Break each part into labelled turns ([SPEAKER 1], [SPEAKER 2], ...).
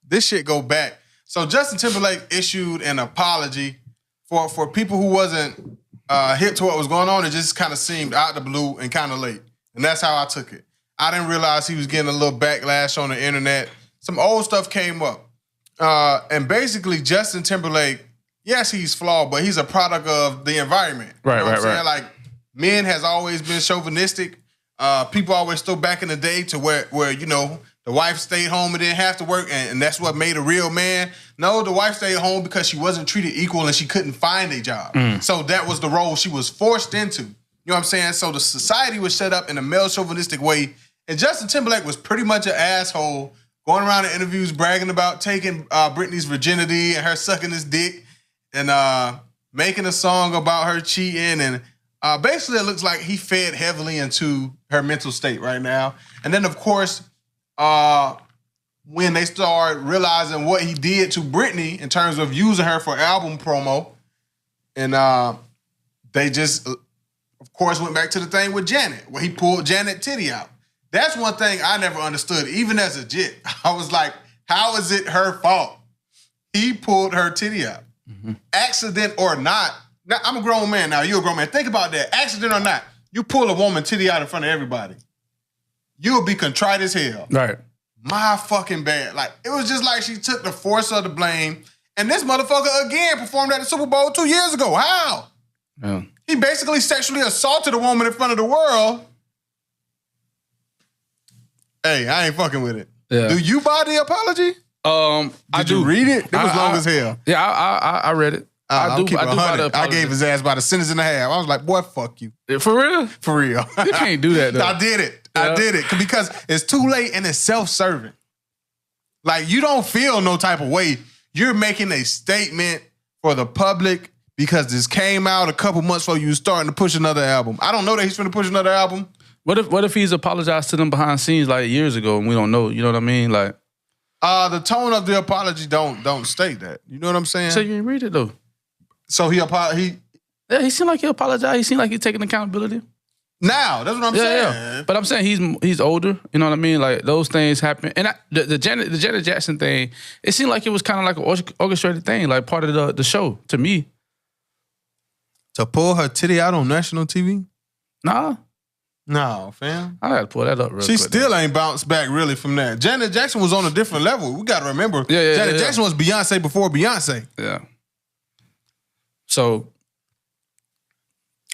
[SPEAKER 1] this shit go back. So Justin Timberlake issued an apology for people who wasn't hip to what was going on. It just kind of seemed out the blue and kind of late. And that's how I took it. I didn't realize he was getting a little backlash on the internet. Some old stuff came up. And basically, Justin Timberlake, yes, he's flawed, but he's a product of the environment.
[SPEAKER 2] Right,
[SPEAKER 1] you know what I'm saying?
[SPEAKER 2] right.
[SPEAKER 1] Like, men has always been chauvinistic. People always still back in the day to where you know, the wife stayed home and didn't have to work, and that's what made a real man. No, the wife stayed home because she wasn't treated equal and she couldn't find a job. So that was the role she was forced into. You know what I'm saying? So the society was set up in a male chauvinistic way, and Justin Timberlake was pretty much an asshole, going around in interviews bragging about taking Britney's virginity and her sucking his dick, and making a song about her cheating, and basically it looks like he fed heavily into her mental state right now. And then, of course, when they started realizing what he did to Britney in terms of using her for album promo, and they just, of course, went back to the thing with Janet, where he pulled Janet titty out. That's one thing I never understood, even as a jit. I was like, how is it her fault? He pulled her titty out. Accident or not. Now, I'm a grown man now. You're a grown man. Think about that. Accident or not, you pull a woman titty out in front of everybody. You'll be contrite as hell.
[SPEAKER 2] Right.
[SPEAKER 1] My fucking bad. Like, it was just like she took the force of the blame. And this motherfucker, again, performed at the Super Bowl 2 years ago. How?
[SPEAKER 2] Yeah.
[SPEAKER 1] He basically sexually assaulted a woman in front of the world. Hey, I ain't fucking with it.
[SPEAKER 2] Yeah.
[SPEAKER 1] Do you buy the apology?
[SPEAKER 2] Did
[SPEAKER 1] you read it? It was long as hell.
[SPEAKER 2] Yeah, I read it. I do buy the apology.
[SPEAKER 1] I gave his ass about a sentence and a half. I was like, boy, fuck you.
[SPEAKER 2] For real?
[SPEAKER 1] For real.
[SPEAKER 2] You can't do that, though.
[SPEAKER 1] I did it.
[SPEAKER 2] Yeah.
[SPEAKER 1] I did it. Because it's too late and it's self-serving. Like, you don't feel no type of way. You're making a statement for the public because this came out a couple months before you was starting to push another album. I don't know that he's going to push another album.
[SPEAKER 2] What if he's apologized to them behind scenes like years ago and we don't know? You know what I mean? Like,
[SPEAKER 1] the tone of the apology don't state that. You know what I'm saying?
[SPEAKER 2] So you didn't read it though.
[SPEAKER 1] So
[SPEAKER 2] yeah, he seemed like he apologized. He seemed like he's taking accountability.
[SPEAKER 1] Now, that's what I'm saying.
[SPEAKER 2] Yeah. But I'm saying he's older. You know what I mean? Like, those things happen. And the Janet Jackson thing, it seemed like it was kind of like an orchestrated thing, like part of the show to me.
[SPEAKER 1] To pull her titty out on national TV?
[SPEAKER 2] Nah.
[SPEAKER 1] No, fam.
[SPEAKER 2] I gotta pull that up real quick.
[SPEAKER 1] She still ain't bounced back really from that. Janet Jackson was on a different level. We gotta remember. Janet Jackson was Beyonce before Beyonce.
[SPEAKER 2] Yeah. So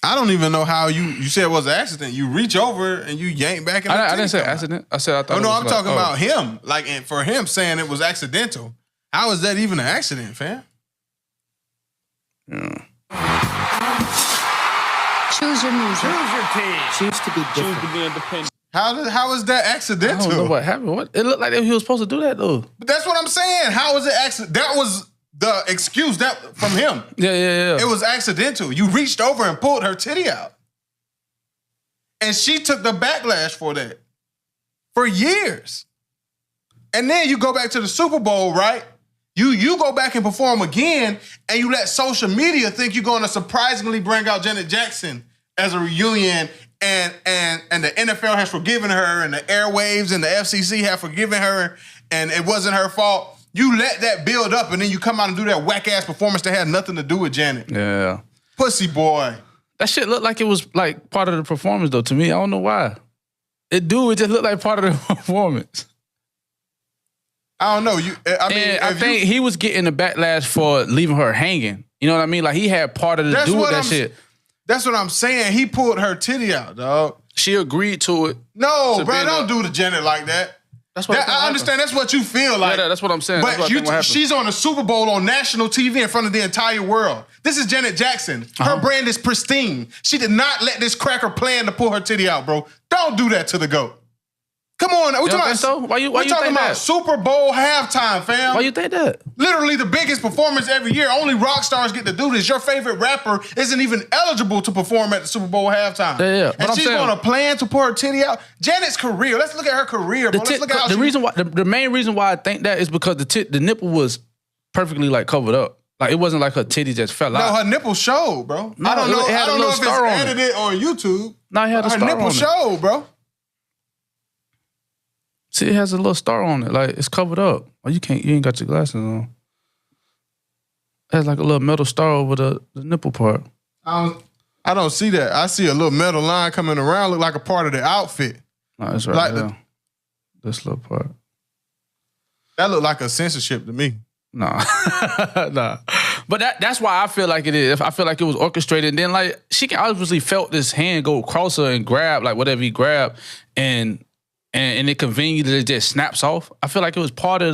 [SPEAKER 1] I don't even know how you said it was an accident. You reach over and you yank back in the
[SPEAKER 2] I didn't say accident. I said I thought.
[SPEAKER 1] Oh, no, I'm talking about him. Like, and for him saying it was accidental. How is that even an accident, fam?
[SPEAKER 2] Yeah.
[SPEAKER 3] Choose your music.
[SPEAKER 4] Choose your team.
[SPEAKER 3] Choose to be different.
[SPEAKER 4] Choose to be independent.
[SPEAKER 1] How is that accidental?
[SPEAKER 2] I don't know what happened. What? It looked like he was supposed to do that though.
[SPEAKER 1] But that's what I'm saying. How is it accident? That was the excuse that from him.
[SPEAKER 2] Yeah.
[SPEAKER 1] It was accidental. You reached over and pulled her titty out. And she took the backlash for that. For years. And then you go back to the Super Bowl, right? You go back and perform again, and you let social media think you're going to surprisingly bring out Janet Jackson as a reunion, and the NFL has forgiven her, and the airwaves and the FCC have forgiven her, and it wasn't her fault. You let that build up, and then you come out and do that whack-ass performance that had nothing to do with Janet.
[SPEAKER 2] Yeah.
[SPEAKER 1] Pussy boy.
[SPEAKER 2] That shit looked like it was like part of the performance though to me. I don't know why. It just looked like part of the performance.
[SPEAKER 1] I don't know.
[SPEAKER 2] I think he was getting the backlash for leaving her hanging. You know what I mean? Like, he had part of the do with that shit.
[SPEAKER 1] That's what I'm saying. He pulled her titty out, dog.
[SPEAKER 2] She agreed to it.
[SPEAKER 1] No, bro, don't do the Janet like that.
[SPEAKER 2] That's what
[SPEAKER 1] I understand. That's what you feel like.
[SPEAKER 2] Yeah, that's what I'm saying.
[SPEAKER 1] But she's on the Super Bowl on national TV in front of the entire world. This is Janet Jackson. Her brand is pristine. She did not let this cracker plan to pull her titty out, bro. Don't do that to the GOAT. Come on, we're talking about Super Bowl halftime, fam.
[SPEAKER 2] Why you think that?
[SPEAKER 1] Literally the biggest performance every year. Only rock stars get to do this. Your favorite rapper isn't even eligible to perform at the Super Bowl halftime.
[SPEAKER 2] Yeah.
[SPEAKER 1] And she's going to plan to pull her titty out. Janet's career. Let's look at her career, bro. Let's look at how
[SPEAKER 2] the main reason why I think that is because the nipple was perfectly like covered up. Like, it wasn't like her titty just fell out.
[SPEAKER 1] No, her nipple showed, bro.
[SPEAKER 2] No,
[SPEAKER 1] I don't know if it's
[SPEAKER 2] on
[SPEAKER 1] edited on YouTube.
[SPEAKER 2] No, he had a star on it.
[SPEAKER 1] Her nipple showed, bro.
[SPEAKER 2] See, it has a little star on it. Like, it's covered up. Oh, you ain't got your glasses on. It has like a little metal star over the nipple part.
[SPEAKER 1] I don't see that. I see a little metal line coming around, look like a part of the outfit.
[SPEAKER 2] No, that's right.
[SPEAKER 1] Like
[SPEAKER 2] Yeah. This little part.
[SPEAKER 1] That look like a censorship to me.
[SPEAKER 2] Nah. Nah. But that's why I feel like it is. I feel like it was orchestrated. And then, like, she can obviously felt this hand go across her and grab, like, whatever he grabbed. And it conveniently just snaps off. I feel like it was part of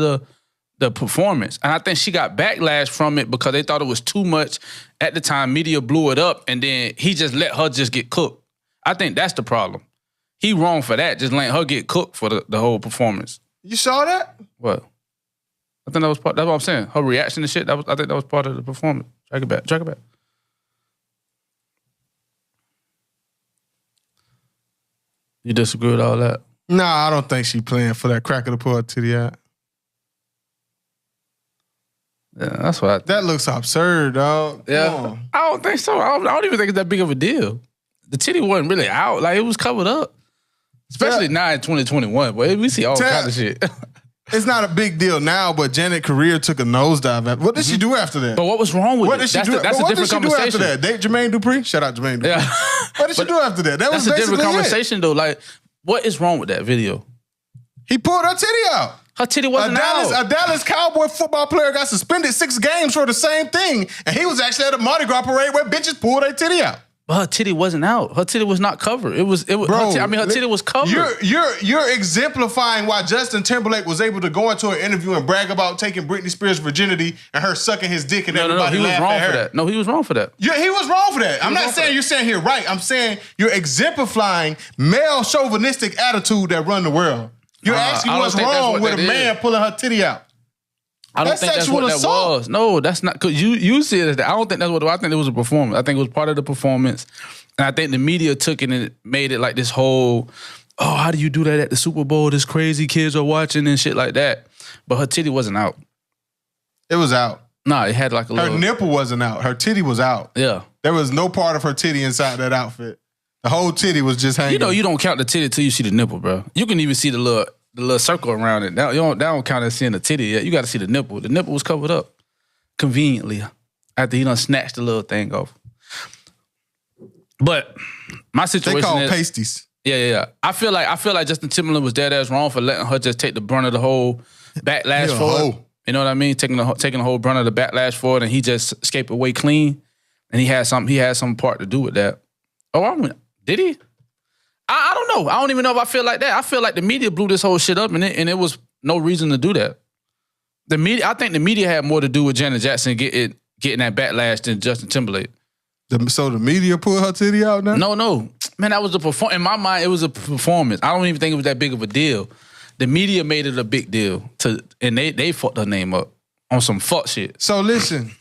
[SPEAKER 2] the performance. And I think she got backlash from it because they thought it was too much. At the time, media blew it up, and then he just let her just get cooked. I think that's the problem. He wrong for that, just letting her get cooked for the whole performance.
[SPEAKER 1] You saw that?
[SPEAKER 2] What? I think that was part. That's what I'm saying. Her reaction to shit. I think that was part of the performance. Track it back. You disagree with all that?
[SPEAKER 1] Nah, I don't think she playing for that cracker to pull her titty out.
[SPEAKER 2] Yeah, that's what I think.
[SPEAKER 1] That looks absurd, dog.
[SPEAKER 2] Yeah, I don't think so. I don't even think it's that big of a deal. The titty wasn't really out. Like, it was covered up. Especially now in 2021, boy. We see all kinds of shit.
[SPEAKER 1] It's not a big deal now, but Janet's career took a nosedive. What did she do after that?
[SPEAKER 2] But what was wrong with
[SPEAKER 1] What
[SPEAKER 2] it?
[SPEAKER 1] did she do?
[SPEAKER 2] That's a
[SPEAKER 1] What
[SPEAKER 2] different
[SPEAKER 1] did she do
[SPEAKER 2] conversation.
[SPEAKER 1] after that? Date Jermaine Dupri? Shout out Jermaine Dupri.
[SPEAKER 2] Yeah.
[SPEAKER 1] What did she do after that? That was
[SPEAKER 2] That's a different
[SPEAKER 1] basically
[SPEAKER 2] conversation, though. Like, what is wrong with that video?
[SPEAKER 1] He pulled her titty out.
[SPEAKER 2] Her titty wasn't out.
[SPEAKER 1] A Dallas Cowboy football player got suspended 6 games for the same thing, and he was actually at a Mardi Gras parade where bitches pulled their titty out.
[SPEAKER 2] But her titty wasn't out. Her titty was not covered. It was. Bro, her titty was covered.
[SPEAKER 1] You're exemplifying why Justin Timberlake was able to go into an interview and brag about taking Britney Spears' virginity and her sucking his dick and everybody laughed at her.
[SPEAKER 2] For that. No, he was wrong for that.
[SPEAKER 1] Yeah, he was wrong for that. I'm not saying you're saying here right. I'm saying you're exemplifying male chauvinistic attitude that run the world. You're asking what's wrong with a man pulling her titty out.
[SPEAKER 2] I don't think that's what that was. No, that's not. Cause you said that. I don't think that's what. I think it was a performance. I think it was part of the performance, and I think the media took it and made it like this whole. Oh, how do you do that at the Super Bowl? This crazy kids are watching and shit like that. But her titty wasn't out.
[SPEAKER 1] It was out.
[SPEAKER 2] Nah, it had like a little.
[SPEAKER 1] Her nipple wasn't out. Her titty was out.
[SPEAKER 2] Yeah.
[SPEAKER 1] There was no part of her titty inside that outfit. The whole titty was just hanging.
[SPEAKER 2] You know, you don't count the titty till you see the nipple, bro. You can even see the little circle around it. That don't count as seeing the titty yet. You got to see the nipple. The nipple was covered up conveniently after he done snatched the little thing off. But my situation
[SPEAKER 1] they call
[SPEAKER 2] is
[SPEAKER 1] pasties.
[SPEAKER 2] Yeah. I feel like Justin Timberlake was dead ass wrong for letting her just take the brunt of the whole backlash for it. You know what I mean? Taking the whole brunt of the backlash for it, and he just escaped away clean. And he had some part to do with that. Oh, did he? I don't know. I don't even know if I feel like that. I feel like the media blew this whole shit up, and it was no reason to do that. I think the media had more to do with Janet Jackson getting that backlash than Justin Timberlake.
[SPEAKER 1] So the media pulled her titty out now?
[SPEAKER 2] No. Man, that was a performance. In my mind, it was a performance. I don't even think it was that big of a deal. The media made it a big deal, and they fucked her name up on some fuck shit.
[SPEAKER 1] So listen.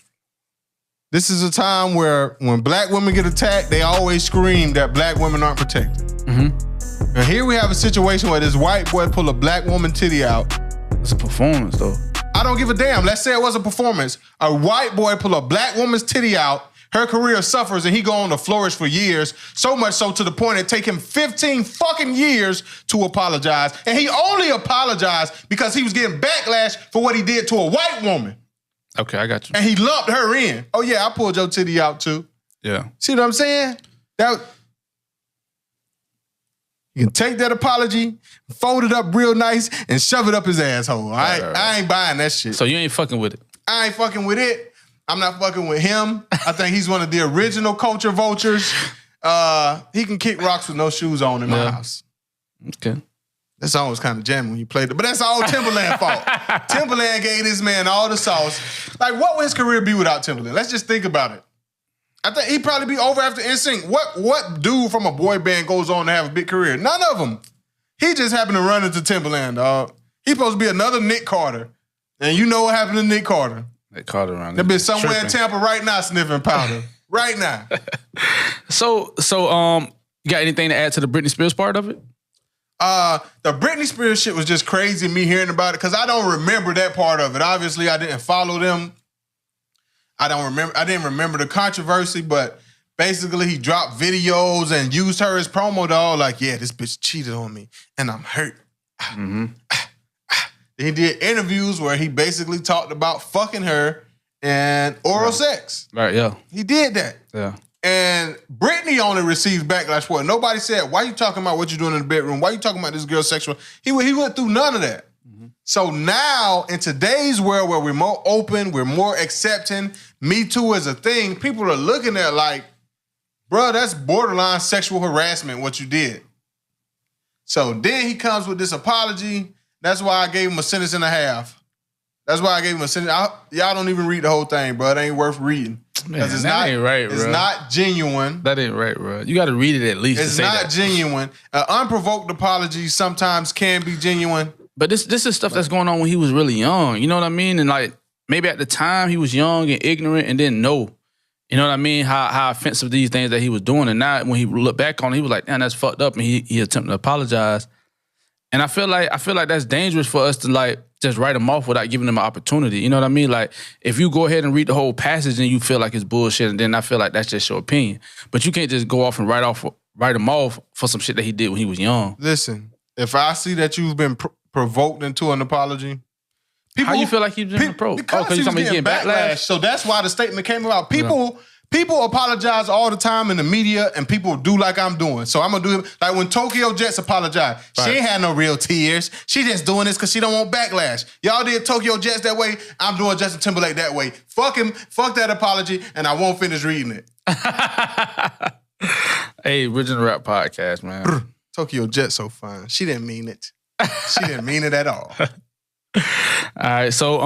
[SPEAKER 1] This is a time where when black women get attacked, they always scream that black women aren't protected. Mm-hmm. And here we have a situation where this white boy pull a black woman titty out.
[SPEAKER 2] It's a performance, though.
[SPEAKER 1] I don't give a damn. Let's say it was a performance. A white boy pull a black woman's titty out. Her career suffers and he go on to flourish for years. So much so to the point it take him 15 fucking years to apologize. And he only apologized because he was getting backlash for what he did to a white woman.
[SPEAKER 2] Okay, I got you.
[SPEAKER 1] And he lumped her in. Oh yeah, I pulled your titty out too.
[SPEAKER 2] Yeah.
[SPEAKER 1] See what I'm saying? You can take that apology, fold it up real nice, and shove it up his asshole. Right. I ain't buying that shit.
[SPEAKER 2] So you ain't fucking with it?
[SPEAKER 1] I ain't fucking with it. I'm not fucking with him. I think he's one of the original culture vultures. He can kick rocks with no shoes on in my house.
[SPEAKER 2] Okay.
[SPEAKER 1] That song was kind of jamming when you played it, but that's all Timberland fault. Timberland gave this man all the sauce. Like, what would his career be without Timberland? Let's just think about it. I think he'd probably be over after NSYNC. What dude from a boy band goes on to have a big career? None of them. He just happened to run into Timberland, dog. He's supposed to be another Nick Carter. And you know what happened to Nick Carter.
[SPEAKER 2] Nick Carter around
[SPEAKER 1] there. They've been somewhere in Tampa right now sniffing powder. Right now.
[SPEAKER 2] So, you got anything to add to the Britney Spears part of it?
[SPEAKER 1] The Britney Spears shit was just crazy, me hearing about it, because I don't remember that part of it. Obviously, I didn't follow them. I didn't remember the controversy, but basically he dropped videos and used her as promo doll. Like, yeah, this bitch cheated on me and I'm hurt. He did interviews where he basically talked about fucking her and oral sex.
[SPEAKER 2] Right, yeah.
[SPEAKER 1] He did that.
[SPEAKER 2] Yeah.
[SPEAKER 1] And Britney only receives backlash for it. Nobody said, why you talking about what you're doing in the bedroom? Why you talking about this girl's sexual? He went through none of that. So now, in today's world where we're more open, we're more accepting, Me Too is a thing, people are looking at like, bro, that's borderline sexual harassment, what you did. So then he comes with this apology. That's why I gave him a sentence and a half. That's why I gave him a sentence. Y'all don't even read the whole thing, bro. It ain't worth reading.
[SPEAKER 2] Man, it's that ain't right, bro.
[SPEAKER 1] It's not genuine.
[SPEAKER 2] That ain't right, bro. You got to read it at least.
[SPEAKER 1] It's
[SPEAKER 2] to say
[SPEAKER 1] not
[SPEAKER 2] that.
[SPEAKER 1] genuine. An unprovoked apology sometimes can be genuine.
[SPEAKER 2] But this is stuff that's going on when he was really young. You know what I mean? And like maybe at the time he was young and ignorant and didn't know. You know what I mean? How offensive these things that he was doing. And now when he looked back on it, he was like, damn, that's fucked up. And he attempted to apologize. And I feel like that's dangerous for us to like just write him off without giving him an opportunity. You know what I mean? Like if you go ahead and read the whole passage and you feel like it's bullshit, and then I feel like that's just your opinion. But you can't just go off and write him off for some shit that he did when he was young.
[SPEAKER 1] Listen, if I see that you've been provoked into an apology,
[SPEAKER 2] how you feel like he's been provoked?
[SPEAKER 1] Because he was getting backlash. So that's why the statement came about. People apologize all the time in the media, and people do like I'm doing. So I'm gonna do it. Like when Tokyo Jets apologized, she ain't had no real tears. She just doing this because she don't want backlash. Y'all did Tokyo Jets that way. I'm doing Justin Timberlake that way. Fuck him. Fuck that apology, and I won't finish reading it.
[SPEAKER 2] Hey, Original Rap Podcast, man.
[SPEAKER 1] Tokyo Jets so fine. She didn't mean it. She didn't mean it at all.
[SPEAKER 2] All right, so